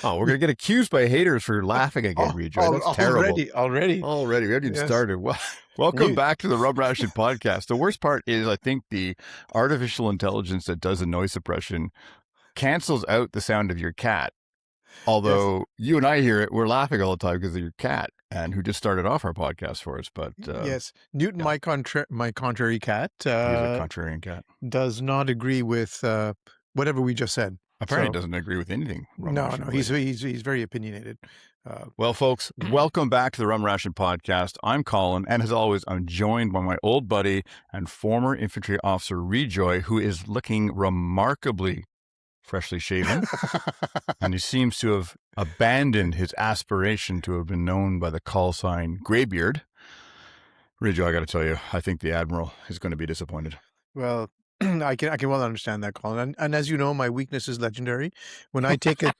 Oh, we're going to get accused by haters for laughing again, Rejoy. That's terrible. Already. We haven't even started. Well, welcome back to the Rum Ration Podcast. The worst part is, I think, the artificial intelligence that does the noise suppression cancels out the sound of your cat. Although you and I hear it, we're laughing all the time because of your cat, and who just started off our podcast for us. But yes, Newton, my contrary cat, he's a contrarian cat, does not agree with whatever we just said. Apparently, doesn't agree with anything. No, he's very opinionated. Well, folks, welcome back to the Rum Ration Podcast. I'm Colin, and as always, I'm joined by my old buddy and former infantry officer Rejoy, who is looking remarkably freshly shaven, and he seems to have abandoned his aspiration to have been known by the call sign Greybeard. Rejoy, I got to tell you, I think the Admiral is going to be disappointed. Well, I can well understand that, Colin. And as you know, my weakness is legendary. When I take a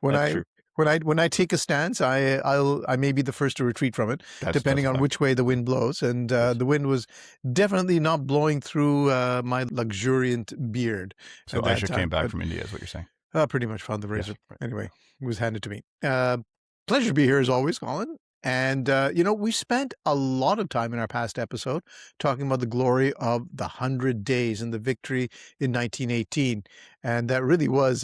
when I take a stance, I may be the first to retreat from it, depending on which way the wind blows. And the wind was definitely not blowing through my luxuriant beard. So Aisha came back from India, is what you're saying? Pretty much found the razor. Yes, right. Anyway, it was handed to me. Pleasure to be here as always, Colin. And, we spent a lot of time in our past episode talking about the glory of the 100 Days and the victory in 1918. And that really was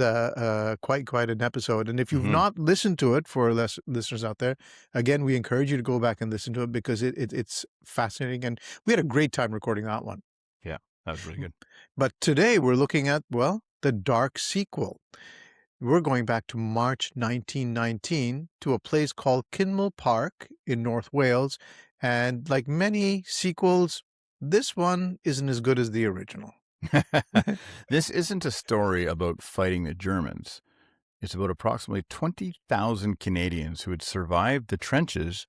quite an episode. And if you've not listened to it, for listeners out there, again, we encourage you to go back and listen to it because it's fascinating. And we had a great time recording that one. Yeah, that was really good. But today we're looking at, the dark sequel. We're going back to March 1919 to a place called Kinmel Park in North Wales. And like many sequels, this one isn't as good as the original. This isn't a story about fighting the Germans. It's about approximately 20,000 Canadians who had survived the trenches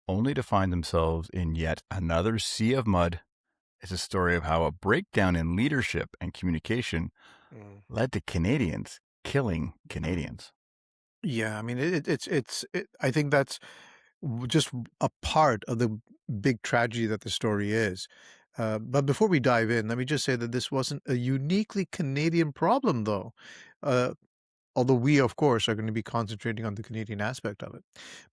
only to find themselves in yet another sea of mud. It's a story of how a breakdown in leadership and communication led to Canadians killing Canadians. Yeah, I mean, I think that's just a part of the big tragedy that the story is. But before we dive in, let me just say that this wasn't a uniquely Canadian problem, though. Although we, of course, are going to be concentrating on the Canadian aspect of it.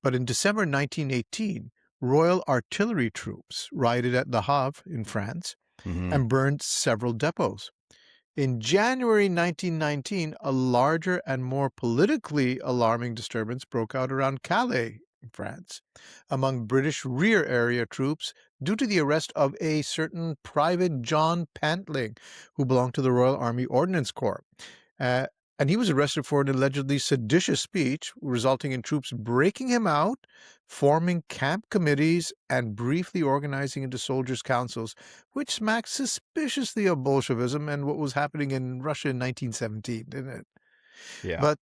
But in December 1918, Royal Artillery troops rioted at Le Havre in France and burned several depots. In January 1919, a larger and more politically alarming disturbance broke out around Calais, in France, among British rear area troops due to the arrest of a certain Private John Pantling, who belonged to the Royal Army Ordnance Corps. And he was arrested for an allegedly seditious speech, resulting in troops breaking him out, forming camp committees, and briefly organizing into soldiers' councils, which smacks suspiciously of Bolshevism and what was happening in Russia in 1917, didn't it? Yeah. But,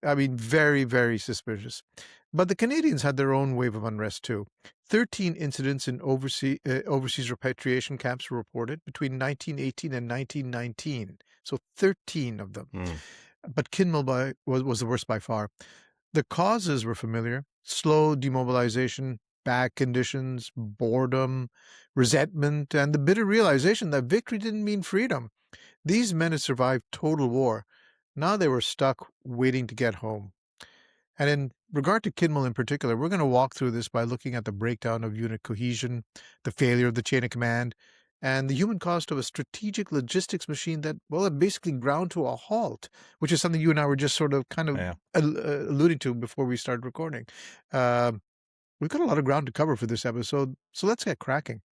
I mean, very, very suspicious. But the Canadians had their own wave of unrest, too. 13 incidents in overseas repatriation camps were reported between 1918 and 1919. So 13 of them. But Kinmel was the worst by far. The causes were familiar: slow demobilization, bad conditions, boredom, resentment, and the bitter realization that victory didn't mean freedom. These men had survived total war. Now they were stuck waiting to get home. And in regard to Kinmel in particular, we're going to walk through this by looking at the breakdown of unit cohesion, the failure of the chain of command, and the human cost of a strategic logistics machine that, it basically ground to a halt, which is something you and I were just sort of kind of alluding to before we started recording. We've got a lot of ground to cover for this episode, so let's get cracking.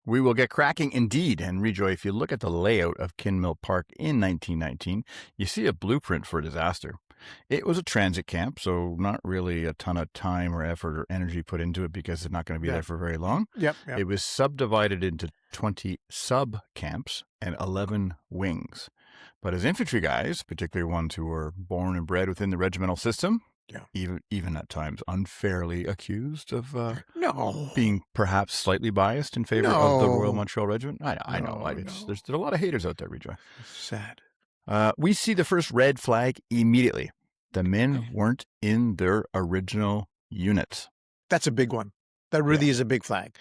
We will get cracking indeed. And Rejoy, if you look at the layout of Kinmel Park in 1919, you see a blueprint for disaster. It was a transit camp, so not really a ton of time or effort or energy put into it because it's not going to be there for very long. Yep. It was subdivided into 20 sub-camps and 11 wings. But as infantry guys, particularly ones who were born and bred within the regimental system, even at times unfairly accused of being perhaps slightly biased in favor of the Royal Montreal Regiment. I know. There's a lot of haters out there, Rejoy. Sad. We see the first red flag immediately. The men weren't in their original units. That's a big one. That really is a big flag.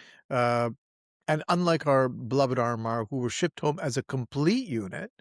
And unlike our beloved RMR, who were shipped home as a complete unit,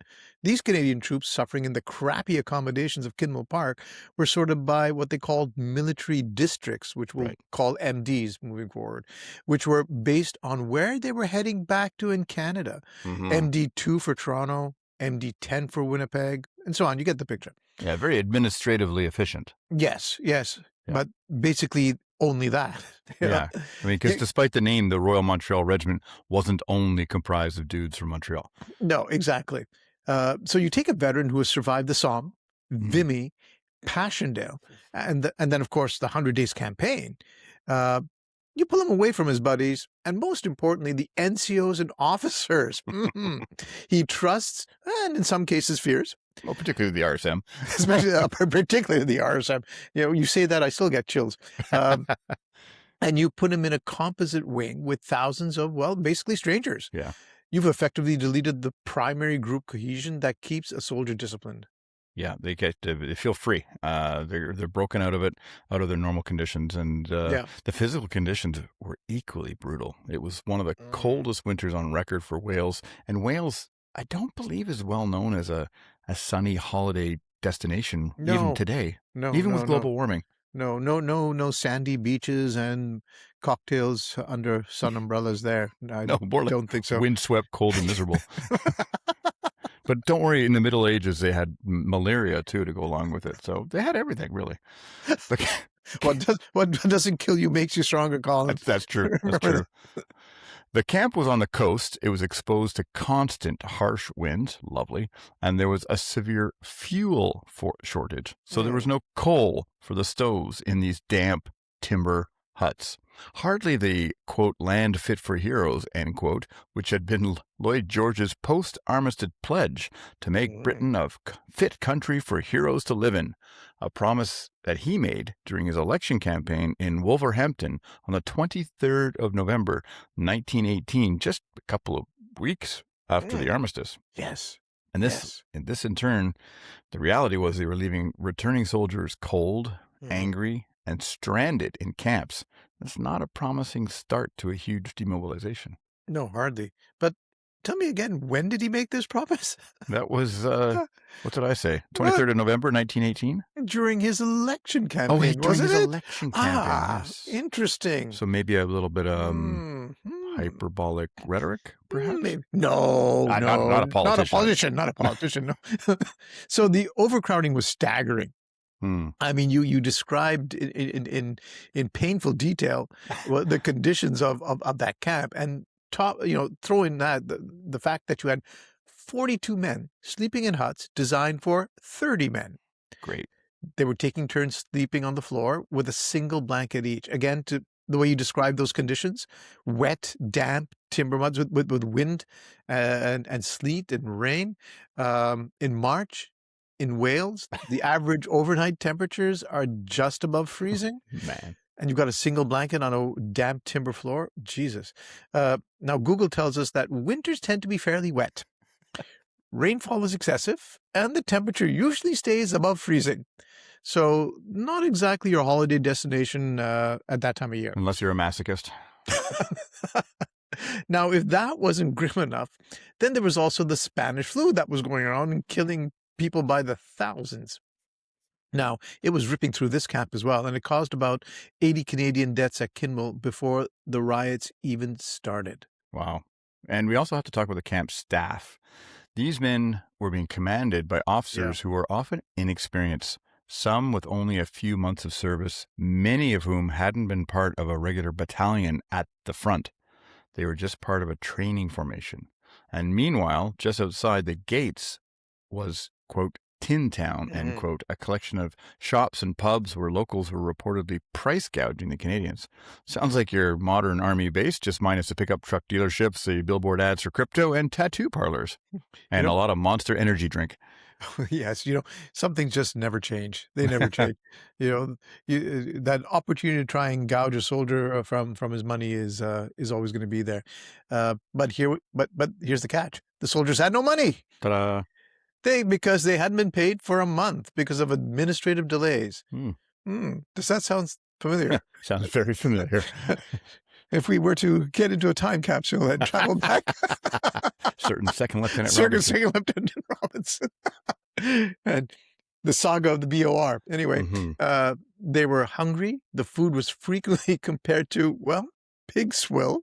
these Canadian troops suffering in the crappy accommodations of Kinmel Park were sorted by what they called military districts, which we'll Right. call MDs moving forward, which were based on where they were heading back to in Canada. Mhm. MD2 for Toronto, MD10 for Winnipeg, and so on. You get the picture. Yeah, very administratively efficient. Yes, yes. Yeah. But basically only that. Yeah. I mean, because despite the name, the Royal Montreal Regiment wasn't only comprised of dudes from Montreal. No, exactly. So you take a veteran who has survived the Somme, Vimy, Passchendaele, and then, of course, the 100 Days Campaign. You pull him away from his buddies, and most importantly, the NCOs and officers. He trusts, and in some cases fears, Well, particularly the RSM. especially particularly the RSM. You say that, I still get chills. And you put him in a composite wing with thousands of, well, basically strangers. Yeah. You've effectively deleted the primary group cohesion that keeps a soldier disciplined. Yeah, they feel free. They're broken out of it, out of their normal conditions, and the physical conditions were equally brutal. It was one of the coldest winters on record for Wales, and Wales, I don't believe, is well known as a sunny holiday destination even today, even with global warming. No sandy beaches and cocktails under sun umbrellas there. I don't think so. Windswept, cold, and miserable. But don't worry, in the Middle Ages, they had malaria, too, to go along with it. So they had everything, really. What doesn't kill you makes you stronger, Colin. That's true. That's true. The camp was on the coast. It was exposed to constant harsh winds, lovely, and there was a severe fuel shortage. So there was no coal for the stoves in these damp timber huts. Hardly the, quote, land fit for heroes, end quote, which had been Lloyd George's post-armistice pledge to make Britain a fit country for heroes to live in, a promise that he made during his election campaign in Wolverhampton on the 23rd of November, 1918, just a couple of weeks after the armistice. Yes. And this, in turn, the reality was they were leaving returning soldiers cold, angry, and stranded in camps. That's not a promising start to a huge demobilization. No, hardly. But tell me again, when did he make this promise? That was, what did I say? 23rd of November, 1918? During his election campaign, during his election campaign, yes. Interesting. So maybe a little bit hyperbolic rhetoric, perhaps? Maybe. No, not a politician. Not a politician, no. So the overcrowding was staggering. I mean, you described in painful detail the conditions of that camp, and throw in that the fact that you had 42 men sleeping in huts designed for 30 men. Great. They were taking turns sleeping on the floor with a single blanket each. Again, to the way you described those conditions, wet, damp timber muds with wind and sleet and rain. In March, in Wales, the average overnight temperatures are just above freezing. Man. And you've got a single blanket on a damp timber floor. Jesus. Now, Google tells us that winters tend to be fairly wet. Rainfall is excessive, and the temperature usually stays above freezing. So not exactly your holiday destination at that time of year. Unless you're a masochist. Now, if that wasn't grim enough, then there was also the Spanish flu that was going around and killing people by the thousands. Now, it was ripping through this camp as well, and it caused about 80 Canadian deaths at Kinmel before the riots even started. Wow. And we also have to talk about the camp staff. These men were being commanded by officers who were often inexperienced, some with only a few months of service, many of whom hadn't been part of a regular battalion at the front. They were just part of a training formation. And meanwhile, just outside the gates was, quote, Tin Town, end quote, a collection of shops and pubs where locals were reportedly price gouging the Canadians. Sounds like your modern army base, just minus the pickup truck dealerships, the billboard ads for crypto, and tattoo parlors, and a lot of Monster Energy drink. Yes, some things just never change. They never change. That opportunity to try and gouge a soldier from his money is always going to be there. But here's the catch: the soldiers had no money. Ta-da. Because they hadn't been paid for a month because of administrative delays. Does that sound familiar? Sounds very familiar. if we were to get into a time capsule and travel back, Certain Second Lieutenant Second Robinson. Lieutenant Robinson, and the saga of the BOR. Anyway, Mhm. they were hungry. The food was frequently compared to, well, pig swill.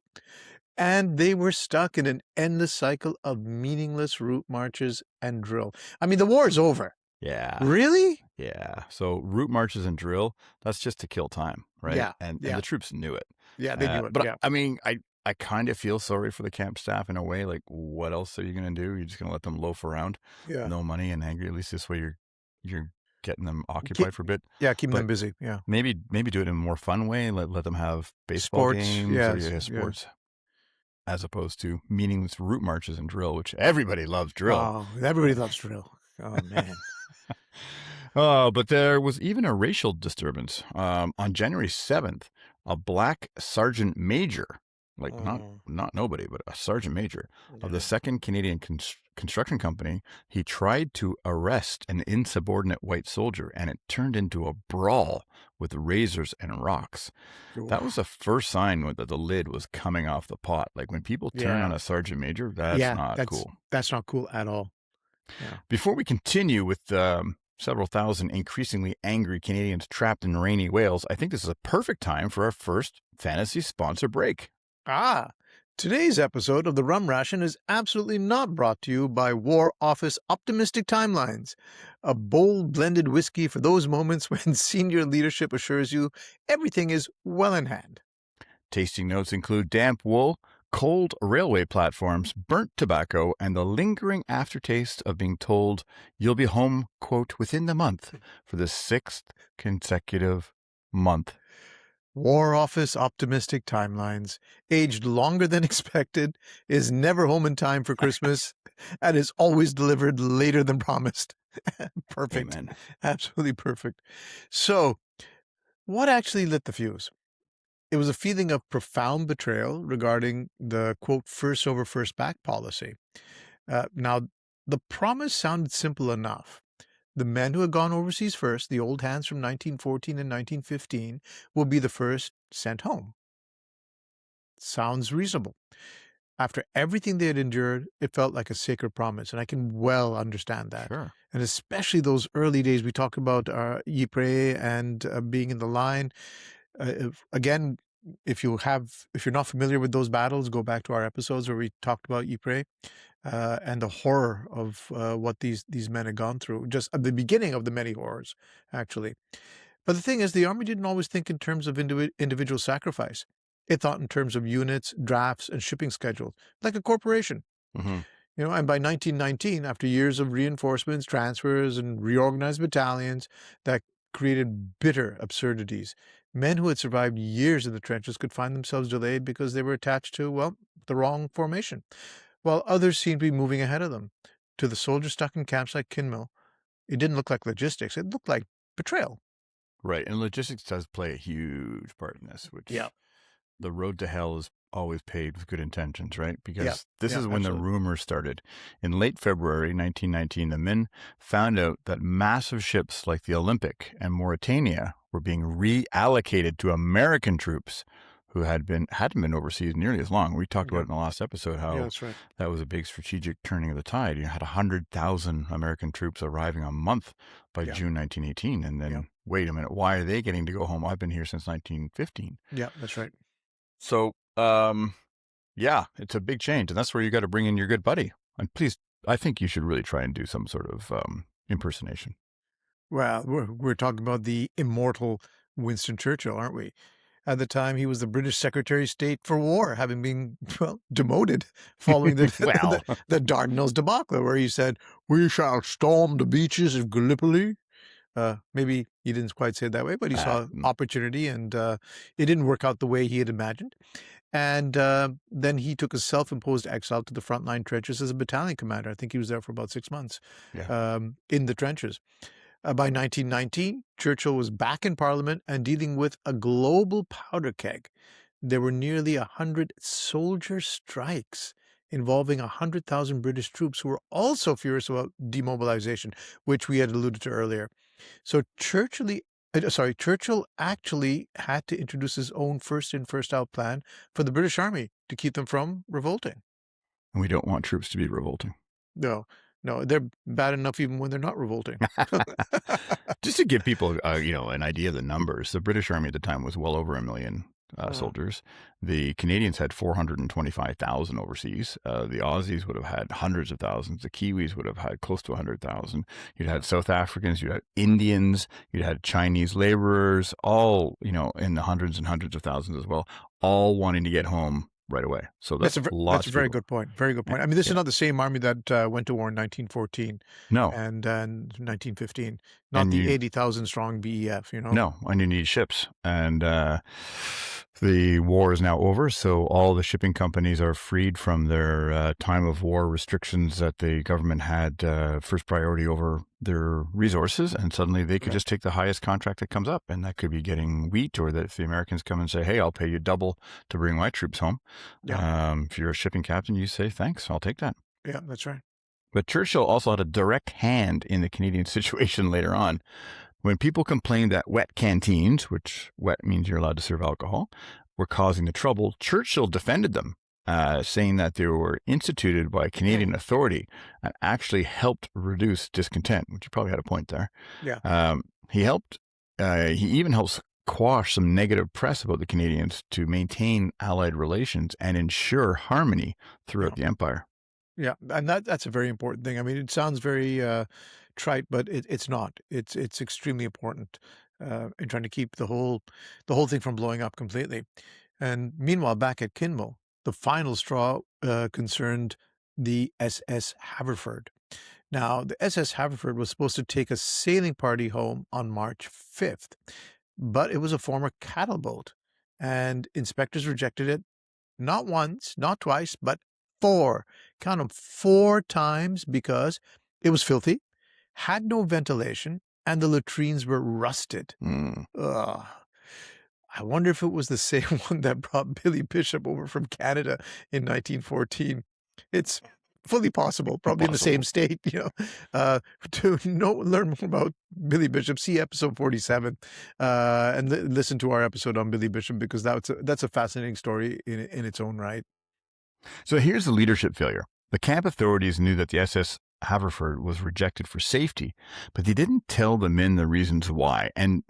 And they were stuck in an endless cycle of meaningless route marches and drill. I mean, the war is over. Yeah. Really? Yeah. So route marches and drill, that's just to kill time, right? Yeah. And Yeah. the troops knew it. Yeah, they knew it. But Yeah. I mean, I kind of feel sorry for the camp staff in a way. Like, what else are you going to do? You're just going to let them loaf around Yeah. with no money and angry. At least this way you're getting them occupied for a bit. Yeah, keeping But them busy. Yeah. maybe do it in a more fun way. Let them have baseball Sports. games or Yes. sports, as opposed to meaningless route marches and drill, which everybody loves drill. Oh, everybody loves drill. Oh, man. But there was even a racial disturbance. On January 7th, a black sergeant major, like not nobody, but a sergeant major of the 2nd Canadian Construction Company, he tried to arrest an insubordinate white soldier, and it turned into a brawl with razors and rocks. That was the first sign that the lid was coming off the pot. Like when people turn on a sergeant major, that's not cool. That's not cool at all. Yeah. Before we continue with several thousand increasingly angry Canadians trapped in rainy Wales, I think this is a perfect time for our first fantasy sponsor break. Today's episode of the Rum Ration is absolutely not brought to you by War Office Optimistic Timelines, a bold blended whiskey for those moments when senior leadership assures you everything is well in hand. Tasting notes include damp wool, cold railway platforms, burnt tobacco, and the lingering aftertaste of being told you'll be home, quote, within the month for the 6th consecutive month. War Office Optimistic Timelines, aged longer than expected, is never home in time for Christmas, and is always delivered later than promised. Perfect. Amen. Absolutely perfect. So, what actually lit the fuse? It was a feeling of profound betrayal regarding the, quote, first over first back policy. Now, the promise sounded simple enough. The men who had gone overseas first, the old hands from 1914 and 1915, will be the first sent home. Sounds reasonable. After everything they had endured, it felt like a sacred promise, and I can well understand that. Sure. And especially those early days, we talked about Ypres and being in the line. Again, if you're not familiar with those battles, go back to our episodes where we talked about Ypres and the horror of what these men had gone through, just at the beginning of the many horrors, actually. But the thing is, the army didn't always think in terms of individual sacrifice. It thought in terms of units, drafts, and shipping schedules, like a corporation. Mm-hmm. And by 1919, after years of reinforcements, transfers, and reorganized battalions that created bitter absurdities, men who had survived years in the trenches could find themselves delayed because they were attached to, well, the wrong formation, while others seemed to be moving ahead of them. To the soldiers stuck in camps like Kinmel, it didn't look like logistics. It looked like betrayal. Right. And logistics does play a huge part in this, which the road to hell is always paved with good intentions, right? Because this is when the rumors started. In late February 1919, the men found out that massive ships like the Olympic and Mauritania were being reallocated to American troops who hadn't been overseas nearly as long. We talked about in the last episode how that was a big strategic turning of the tide. You had 100,000 American troops arriving a month by June 1918. And then, wait a minute, why are they getting to go home? I've been here since 1915. Yeah, that's right. So, it's a big change. And that's where you got to bring in your good buddy. And please, I think you should really try and do some sort of impersonation. Well, we're talking about the immortal Winston Churchill, aren't we? At the time, he was the British Secretary of State for War, having been, demoted following the Dardanelles debacle, where he said, "We shall storm the beaches of Gallipoli." Maybe he didn't quite say it that way, but he saw opportunity, and it didn't work out the way he had imagined. And then he took a self-imposed exile to the frontline trenches as a battalion commander. I think he was there for about 6 months in the trenches. By 1919, Churchill was back in Parliament and dealing with a global powder keg. There were nearly 100 soldier strikes involving 100,000 British troops who were also furious about demobilization, which we had alluded to earlier. So Churchill sorry, Churchill actually had to introduce his own first in, first out plan for the British Army to keep them from revolting. And we don't want troops to be revolting. No, no, they're bad enough even when they're not revolting. Just to give people, an idea of the numbers, the British Army at the time was well over 1 million soldiers. The Canadians had 425,000 overseas. The Aussies would have had hundreds of thousands. The Kiwis would have had close to 100,000. You'd had South Africans, you'd had Indians, you'd had Chinese laborers, all, in the hundreds and hundreds of thousands as well, all wanting to get home right away. So that's a very good point. Very good point. I mean, this is not the same army that went to war in 1914 No. and 1915, not the 80,000 strong BEF, No, and you need ships. And the war is now over, so all the shipping companies are freed from their time of war restrictions that the government had first priority over their resources, and suddenly they could just take the highest contract that comes up, and that could be getting wheat, or that if the Americans come and say, hey, I'll pay you double to bring my troops home. If you're a shipping captain, you say, thanks, I'll take that. Yeah, that's right. But Churchill also had a direct hand in the Canadian situation later on. When people complained that wet canteens, which wet means you're allowed to serve alcohol, were causing the trouble, Churchill defended them, saying that they were instituted by Canadian authority and actually helped reduce discontent, which you probably had a point there. Yeah. He even helps quash some negative press about the Canadians to maintain Allied relations and ensure harmony throughout the empire. Yeah, and that's a very important thing. I mean, it sounds very trite, but it's not. It's extremely important in trying to keep the whole thing from blowing up completely. And meanwhile, back at Kinmel, the final straw concerned the SS Haverford. Now, the SS Haverford was supposed to take a sailing party home on March 5th, but it was a former cattle boat, and inspectors rejected it not once, not twice, but 4. Count them 4 times, because it was filthy, had no ventilation, and the latrines were rusted. Ugh. I wonder if it was the same one that brought Billy Bishop over from Canada in 1914. It's fully possible, probably in the same state, to learn more about Billy Bishop, see episode 47, and listen to our episode on Billy Bishop, because that's a fascinating story in its own right. So here's the leadership failure. The camp authorities knew that the SS Haverford was rejected for safety, but they didn't tell the men the reasons why. And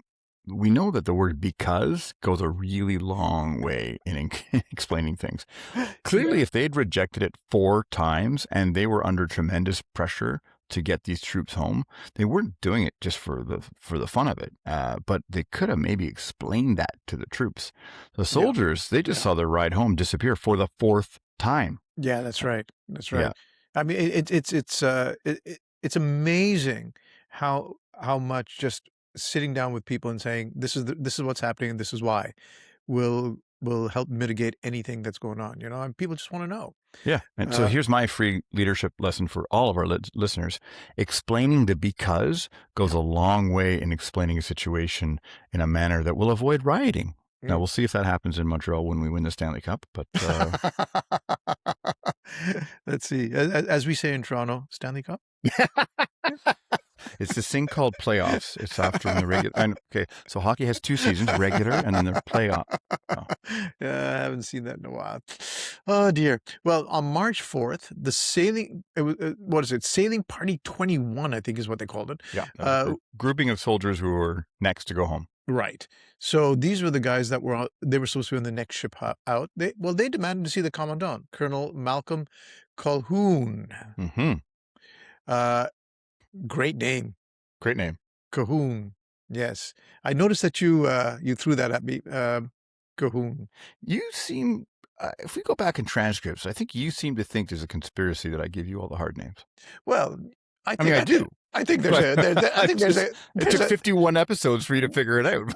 we know that the word because goes a really long way in explaining things. Clearly, if they'd rejected it 4 times and they were under tremendous pressure to get these troops home, they weren't doing it just for the fun of it. But they could have maybe explained that to the troops. The soldiers, they just saw their ride home disappear for the 4th time. Yeah, that's right. That's right. Yeah. I mean, it's amazing how much just sitting down with people and saying, this is what's happening and this is why, will help mitigate anything that's going on, and people just want to know. Yeah. And so here's my free leadership lesson for all of our listeners. Explaining the because goes a long way in explaining a situation in a manner that will avoid rioting. Now, we'll see if that happens in Montreal when we win the Stanley Cup, but let's see. As we say in Toronto, Stanley Cup? It's this thing called playoffs. It's after the regular. Okay, so hockey has 2 seasons, regular, and then they're playoff. Oh. Yeah, I haven't seen that in a while. Oh dear. Well, on March 4th, the sailing, Sailing Party 21, I think is what they called it. Yeah, a grouping of soldiers who were next to go home. Right. So these were the guys that were supposed to be on the next ship out. They demanded to see the commandant, Colonel Malcolm Colquhoun. Mm-hmm. Great name. Great name. Colquhoun. Yes. I noticed that you threw that at me. Colquhoun. You seem, if we go back in transcripts, I think you seem to think there's a conspiracy that I give you all the hard names. Well, I do. I think there's it took 51 episodes for you to figure it out.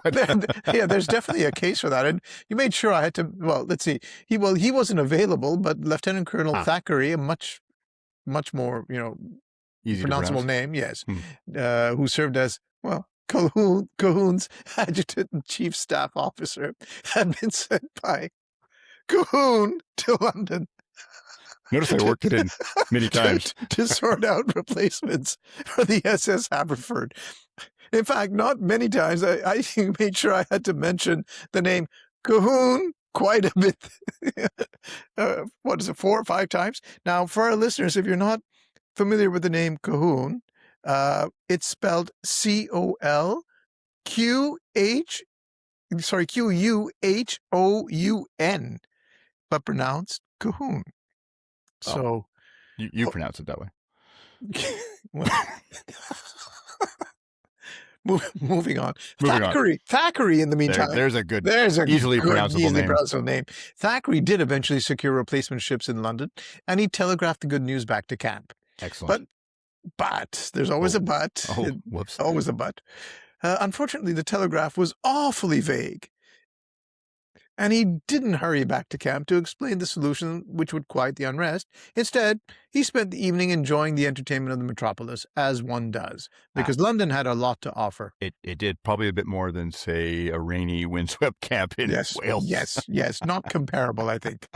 Yeah, there's definitely a case for that. And you made sure I had to, well, let's see. He wasn't available, but Lieutenant Colonel Thackeray, a much more, easy pronounceable name, yes, who served as, Colquhoun's Adjutant and Chief Staff Officer, had been sent by Colquhoun to London. Notice I worked it in many times. to sort out replacements for the SS Haverford. In fact, not many times. I made sure I had to mention the name Cahoon quite a bit. What is it, 4 or 5 times? Now, for our listeners, if you're not familiar with the name Cahoon, it's spelled Cuhuhoun, but pronounced Cahoon. So you pronounce it that way. well, moving on. Moving on. Thackeray, in the meantime. There's a good, easily pronounceable name. Thackeray did eventually secure replacement ships in London, and he telegraphed the good news back to camp. Excellent. But there's always a but. Oh, whoops. Always a but. Unfortunately, the telegraph was awfully vague. And he didn't hurry back to camp to explain the solution which would quiet the unrest. Instead, he spent the evening enjoying the entertainment of the metropolis, as one does, because London had a lot to offer. It did, probably a bit more than, say, a rainy, windswept camp in Wales. Yes. Not comparable, I think.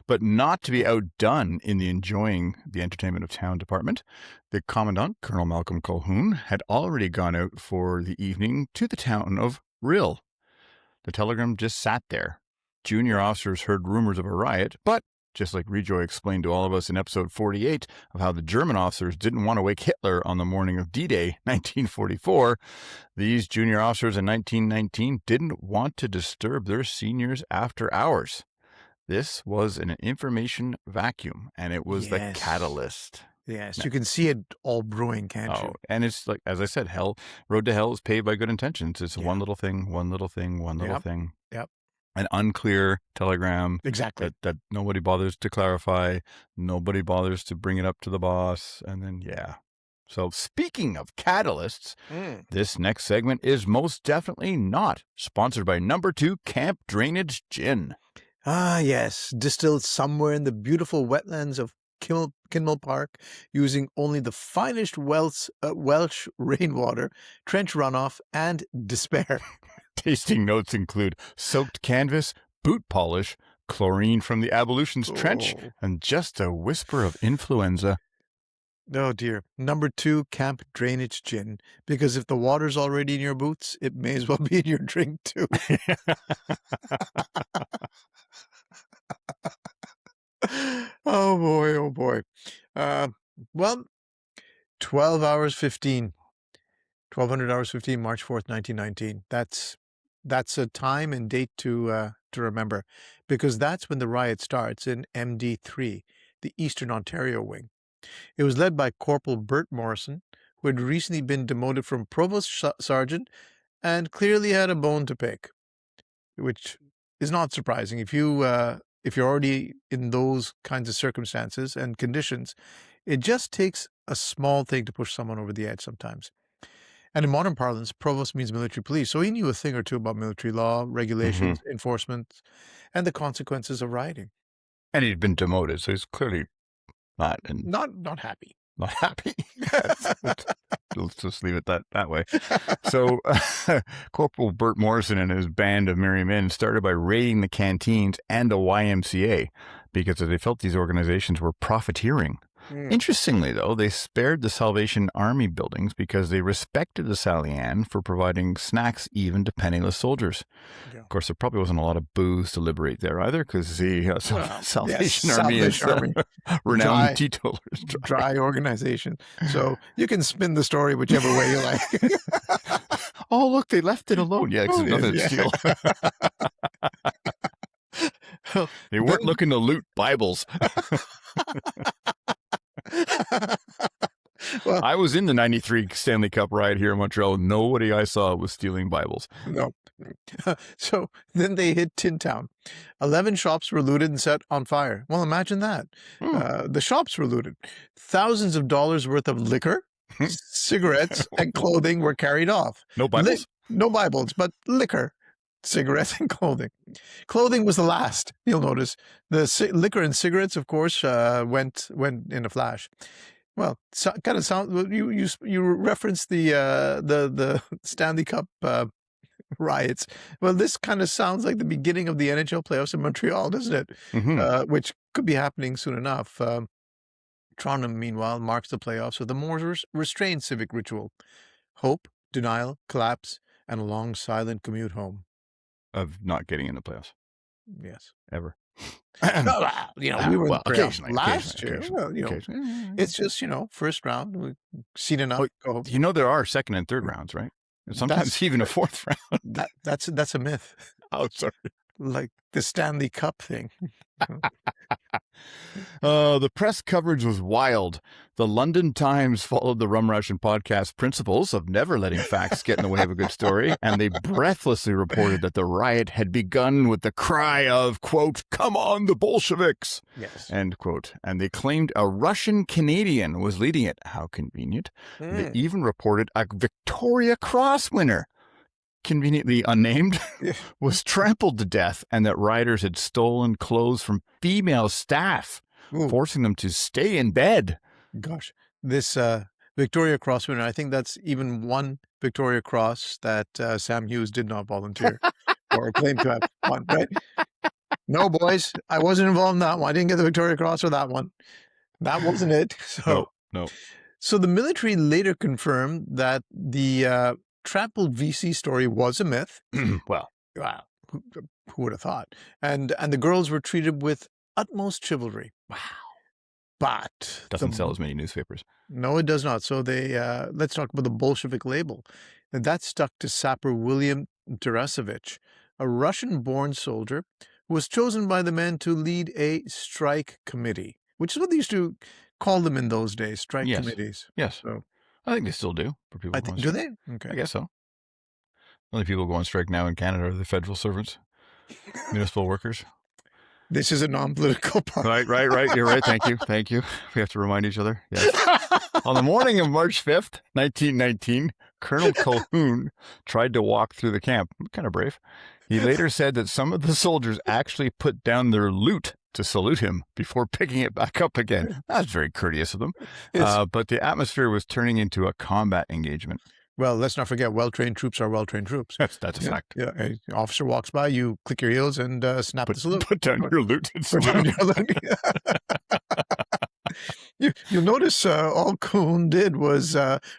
But not to be outdone in the enjoying the entertainment of town department, the Commandant, Colonel Malcolm Colquhoun, had already gone out for the evening to the town of Rill. The telegram just sat there. Junior officers heard rumors of a riot, but just like Rejoy explained to all of us in episode 48 of how the German officers didn't want to wake Hitler on the morning of D-Day, 1944, these junior officers in 1919 didn't want to disturb their seniors after hours. This was an information vacuum, and it was the catalyst. Yes, you can see it all brewing, can't you? And it's like, as I said, road to hell is paved by good intentions. It's one little thing, one little thing. Yep. An unclear telegram. Exactly. That nobody bothers to clarify. Nobody bothers to bring it up to the boss. And then, So speaking of catalysts, this next segment is most definitely not sponsored by number 2 Camp Drainage Gin. Ah, yes. Distilled somewhere in the beautiful wetlands of Kinmel Park, using only the finest Welsh rainwater, trench runoff, and despair. Tasting notes include soaked canvas, boot polish, chlorine from the Abolition's trench, and just a whisper of influenza. Oh dear. Number 2 Camp Drainage Gin, because if the water's already in your boots, it may as well be in your drink too. Oh boy. Well, 12 hours 15. 1200 hours 15, March 4th, 1919. That's a time and date to remember, because that's when the riot starts in MD3, the Eastern Ontario wing. It was led by Corporal Bert Morrison, who had recently been demoted from provost sergeant and clearly had a bone to pick, which is not surprising. If you're already in those kinds of circumstances and conditions, it just takes a small thing to push someone over the edge sometimes. And in modern parlance, provost means military police. So he knew a thing or two about military law, regulations, enforcement, and the consequences of rioting. And he'd been demoted, so he's clearly not happy. Not happy. Let's just leave it that way. So Corporal Bert Morrison and his band of merry men started by raiding the canteens and the YMCA because they felt these organizations were profiteering. Interestingly, though, they spared the Salvation Army buildings because they respected the Sally Ann for providing snacks even to penniless soldiers. Yeah. Of course, there probably wasn't a lot of booze to liberate there either, because the Salvation Army is renowned teetotalers. Dry organization. So you can spin the story whichever way you like. Oh, look, they left it alone. Yeah, because nothing to steal. They weren't looking to loot Bibles. Well, I was in the 93 Stanley Cup riot here in Montreal. Nobody I saw was stealing Bibles. No. So then they hit Tin Town. 11 shops were looted and set on fire. Well, imagine that. The shops were looted. Thousands of dollars worth of liquor, cigarettes, and clothing were carried off. No Bibles? No Bibles, but liquor, cigarettes, and clothing. Clothing was the last, you'll notice. The liquor and cigarettes, of course, went in a flash. Well, kind of sound. You referenced the Stanley Cup riots. Well, this kind of sounds like the beginning of the NHL playoffs in Montreal, doesn't it? Which could be happening soon enough. Toronto, meanwhile, marks the playoffs with a more restrained civic ritual: hope, denial, collapse, and a long, silent commute home. Of not getting in the playoffs Yes. ever. No, we were in the playoffs Occasionally, last year. Well, occasionally. it's just, first round. We've seen enough. Oh, Go home. there are second and third rounds, right? And sometimes That's even a fourth round. that's a myth. Oh, sorry. Like the Stanley Cup thing. The press coverage was wild. The London Times followed the Rum Ration Podcast principles of never letting facts get in the way of a good story, and they breathlessly reported that the riot had begun with the cry of, quote, "Come on, the Bolsheviks," Yes. end quote. And they claimed a Russian Canadian was leading it. How convenient. They even reported a Victoria Cross winner, conveniently unnamed, was trampled to death, and that rioters had stolen clothes from female staff, forcing them to stay in bed. Gosh, this Victoria Cross winner, I think that's even one Victoria Cross that Sam Hughes did not volunteer or claim to have won, right? No, boys, I wasn't involved in that one. I didn't get the Victoria Cross for that one. That wasn't it. So, No. So the military later confirmed that the trampled VC story was a myth. Well, who would have thought? And the girls were treated with utmost chivalry. Wow. But doesn't sell as many newspapers. No, it does not. So they let's talk about the Bolshevik label. And that stuck to Sapper William Tarasevich, a Russian-born soldier who was chosen by the men to lead a strike committee, which is what they used to call them in those days, strike committees. Yes. So I think they still do for people. do they? Okay. I guess so. The only people go on strike now in Canada are the federal servants, municipal workers. This is a non-political part. Right. You're right. Thank you. We have to remind each other. Yes. On the morning of March 5th, 1919, Colonel Calhoun tried to walk through the camp. Kind of brave. He later said that some of the soldiers actually put down their loot to salute him before picking it back up again. That's very courteous of them. But the atmosphere was turning into a combat engagement. Well, let's not forget, well-trained troops are well-trained troops. That's a fact. Yeah, an officer walks by, you click your heels and snap the salute. Put down your loot and salute. You'll notice all Coon did was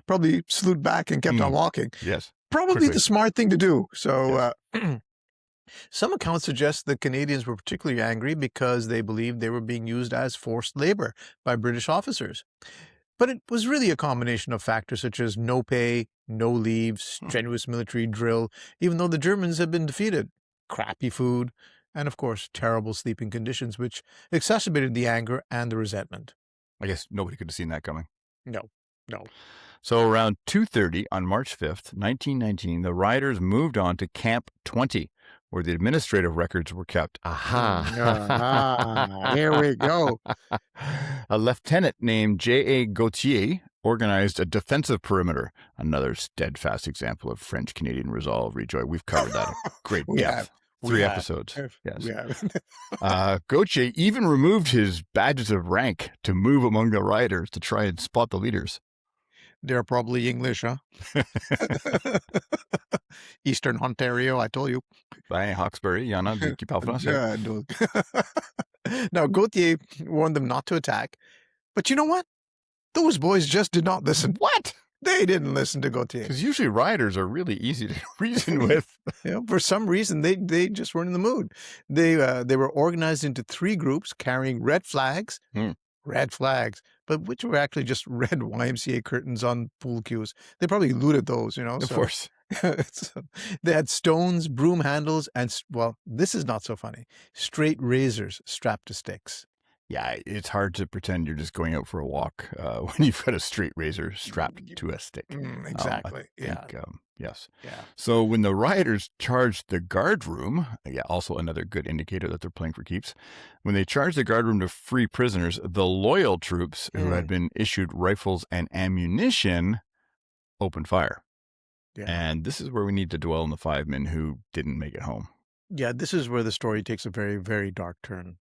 probably salute back and kept on walking. Yes. Probably quickly. The smart thing to do. So some accounts suggest the Canadians were particularly angry because they believed they were being used as forced labor by British officers. But it was really a combination of factors such as no pay, no leave, strenuous military drill, even though the Germans had been defeated, crappy food, and of course, terrible sleeping conditions, which exacerbated the anger and the resentment. I guess nobody could have seen that coming. No. So around 2:30 on March 5th, 1919, the rioters moved on to Camp 20, where the administrative records were kept. Here we go. A lieutenant named J.A. Gautier organized a defensive perimeter, another steadfast example of French-Canadian resolve. Rejoy, we've covered that at great depth. 3 episodes. Yes. Gautier even removed his badges of rank to move among the rioters to try and spot the leaders. They're probably English, huh? Eastern Ontario, I told you. By Hawkesbury, Yana, du qui parle français. Now, Gautier warned them not to attack. But you know what? Those boys just did not listen. What? They didn't listen to Gautier. Because usually rioters are really easy to reason with. For some reason, they just weren't in the mood. They were organized into 3 groups carrying red flags. Red flags, but which were actually just red YMCA curtains on pool cues. They probably looted those, Of course. They had stones, broom handles, and, well, this is not so funny, straight razors strapped to sticks. Yeah, it's hard to pretend you're just going out for a walk when you've got a straight razor strapped to a stick. Exactly. Yes. Yeah. So when the rioters charged the guard room, also another good indicator that they're playing for keeps, when they charged the guard room to free prisoners, the loyal troops who had been issued rifles and ammunition opened fire. Yeah. And this is where we need to dwell on the 5 men who didn't make it home. Yeah, this is where the story takes a very, very dark turn.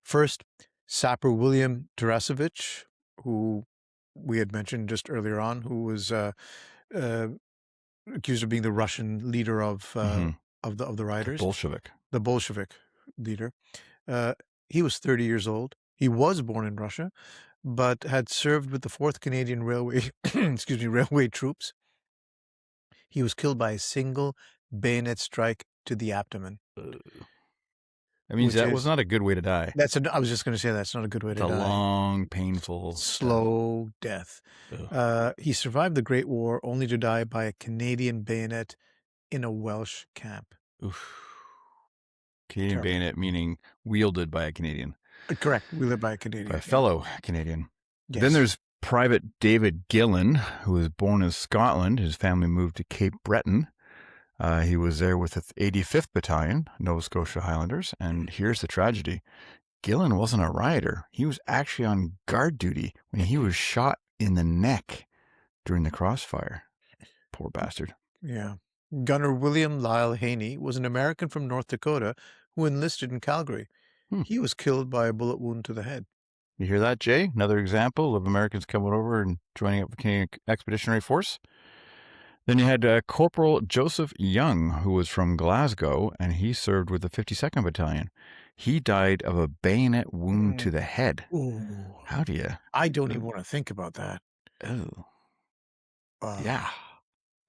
First, Sapper William Tarasevich, who we had mentioned just earlier on, who was accused of being the Russian leader of the rioters. Bolshevik. The Bolshevik leader. He was 30 years old. He was born in Russia, but had served with the 4th Canadian Railway, Railway troops. He was killed by a single bayonet strike to the abdomen, That means which that was is not a good way to die. I was just going to say that's not a good way It's to a die. long, painful, Slow death. He survived the Great War only to die by a Canadian bayonet in a Welsh camp. Oof. Canadian Terrible. bayonet meaning wielded by a Canadian. Correct. We live by a Canadian. By a fellow Canadian. Yes. Then there's Private David Gillen, who was born in Scotland. His family moved to Cape Breton. He was there with the 85th Battalion, Nova Scotia Highlanders. And here's the tragedy. Gillen wasn't a rioter. He was actually on guard duty when he was shot in the neck during the crossfire. Poor bastard. Yeah. Gunner William Lyle Haney was an American from North Dakota who enlisted in Calgary. He was killed by a bullet wound to the head. You hear that, Jay? Another example of Americans coming over and joining up the Canadian Expeditionary Force. Then you had Corporal Joseph Young, who was from Glasgow, and he served with the 52nd Battalion. He died of a bayonet wound to the head. Ooh. How do you? I don't even want to think about that. Oh. Yeah.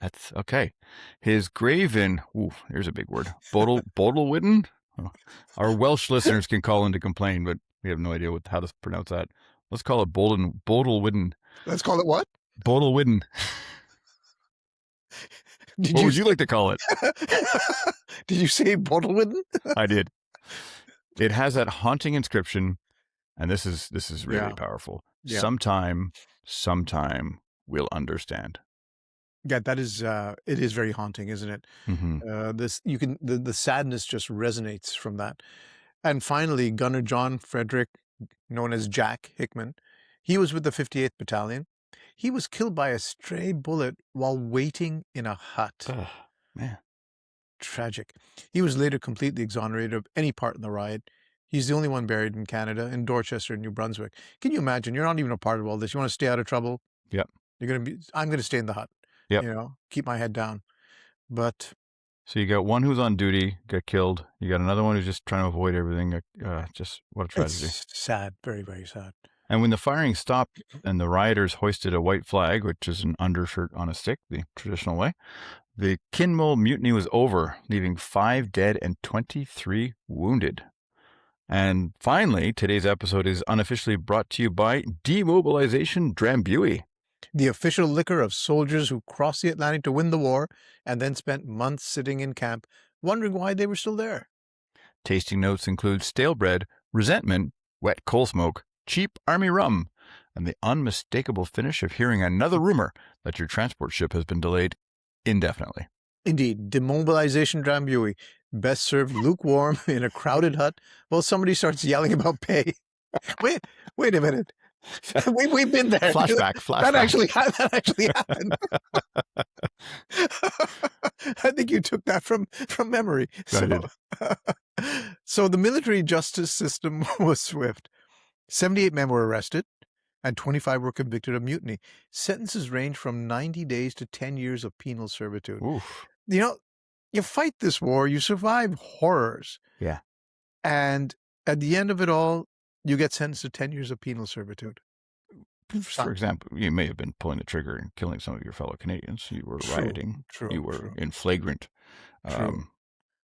That's okay. His grave in, there's a big word, Bodelwydden? Oh, our Welsh listeners can call in to complain, but we have no idea how to pronounce that. Let's call it Bodelwydden. Let's call it what? Bodelwydden. What would you like to call it? Did you say Bodelwydden? I did. It has that haunting inscription, and this is really powerful. Yeah. Sometime we'll understand. Yeah, that is it is very haunting, isn't it? Mm-hmm. The sadness just resonates from that. And finally, Gunner John Frederick, known as Jack Hickman, he was with the 58th Battalion. He was killed by a stray bullet while waiting in a hut. Man. Tragic. He was later completely exonerated of any part in the riot. He's the only one buried in Canada, in Dorchester, New Brunswick. Can you imagine? You're not even a part of all this. You want to stay out of trouble? Yep. I'm going to stay in the hut. Yep. You know, keep my head down. But so you got one who's on duty, got killed. You got another one who's just trying to avoid everything. Just what a tragedy. It's sad. Very, very sad. And when the firing stopped and the rioters hoisted a white flag, which is an undershirt on a stick, the traditional way, the Kinmel mutiny was over, leaving 5 dead and 23 wounded. And finally, today's episode is unofficially brought to you by Demobilization Drambuie, the official liquor of soldiers who crossed the Atlantic to win the war and then spent months sitting in camp, wondering why they were still there. Tasting notes include stale bread, resentment, wet coal smoke, cheap army rum, and the unmistakable finish of hearing another rumor that your transport ship has been delayed indefinitely. Indeed, Demobilization Drambuie, best served lukewarm in a crowded hut while somebody starts yelling about pay. Wait a minute. We've been there. Flashback. That actually happened. I think you took that from memory. So the military justice system was swift. 78 men were arrested and 25 were convicted of mutiny. Sentences range from 90 days to 10 years of penal servitude. Oof. You know, you fight this war, you survive horrors. Yeah. And at the end of it all, you get sentenced to 10 years of penal servitude. For example, you may have been pulling the trigger and killing some of your fellow Canadians. You were rioting. You were in flagrant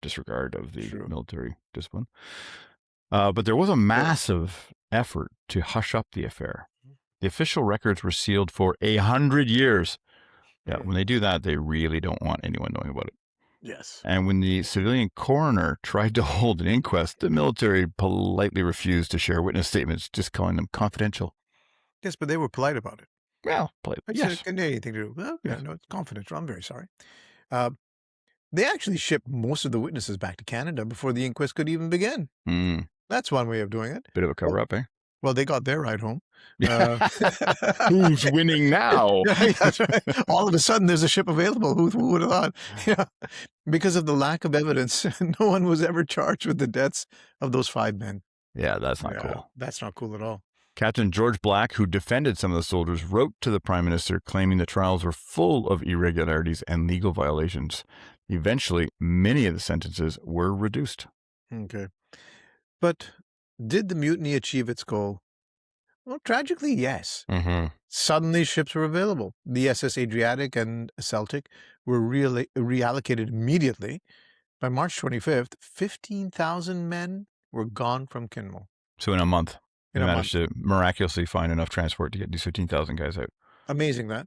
disregard of the military discipline. But there was a massive effort to hush up the affair. The official records were sealed for 100 years. Yeah, when they do that, they really don't want anyone knowing about it. Yes. And when the civilian coroner tried to hold an inquest, the military politely refused to share witness statements, just calling them confidential. Yes, but they were polite about it. Well, polite. Yes. Anything to do. Well, yeah, no, it's confidential. I'm very sorry. They actually shipped most of the witnesses back to Canada before the inquest could even begin. That's one way of doing it. Bit of a cover-up, eh? Well, they got their ride home. Who's winning now? That's right. All of a sudden, there's a ship available. Who would have thought? Yeah. Because of the lack of evidence, no one was ever charged with the deaths of those 5 men. Yeah, that's not cool. That's not cool at all. Captain George Black, who defended some of the soldiers, wrote to the Prime Minister claiming the trials were full of irregularities and legal violations. Eventually, many of the sentences were reduced. Okay. But Did the mutiny achieve its goal? Well, tragically, yes. Mm-hmm. Suddenly, ships were available. The SS Adriatic and Celtic were reallocated immediately. By March 25th, 15,000 men were gone from Kinmel So in a month, in we a managed month. to miraculously find enough transport to get these 15,000 guys out. Amazing that.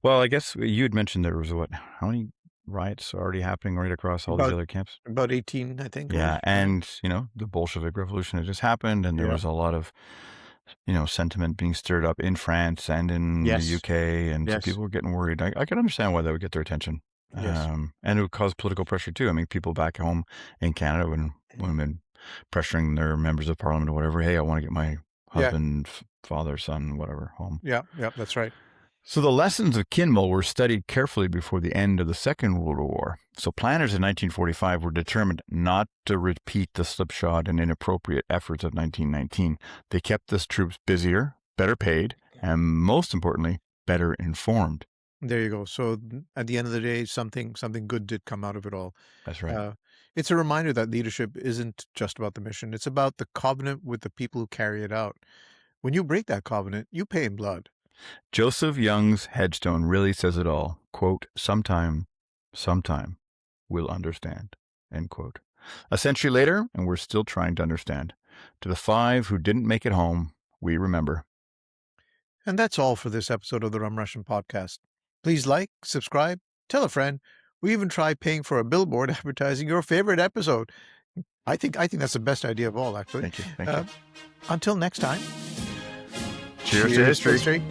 Well, I guess you had mentioned there was how many riots already happening right across all these About other camps? about 18, I think. Yeah. Or And, the Bolshevik Revolution had just happened, and there yeah. was a lot of, sentiment being stirred up in France and in the Yes. UK. And so Yes. people were getting worried. I can understand why that would get their attention. Yes. And it would cause political pressure too. I mean, people back home in Canada when women pressuring their members of parliament or whatever, hey, I want to get my Yeah. husband, father, son, whatever, home. Yeah. Yeah. That's right. So the lessons of Kinmel were studied carefully before the end of the Second World War. So planners in 1945 were determined not to repeat the slipshod and inappropriate efforts of 1919. They kept the troops busier, better paid, and most importantly, better informed. There you go. So at the end of the day, something good did come out of it all. That's right. It's a reminder that leadership isn't just about the mission. It's about the covenant with the people who carry it out. When you break that covenant, you pay in blood. Joseph Young's headstone really says it all. Quote, sometime, we'll understand. End quote. A century later, and we're still trying to understand. To the 5 who didn't make it home, we remember. And that's all for this episode of the Rum Ration Podcast. Please like, subscribe, tell a friend. We even try paying for a billboard advertising your favorite episode. I think that's the best idea of all, actually. Thank you. Until next time. Cheers to history.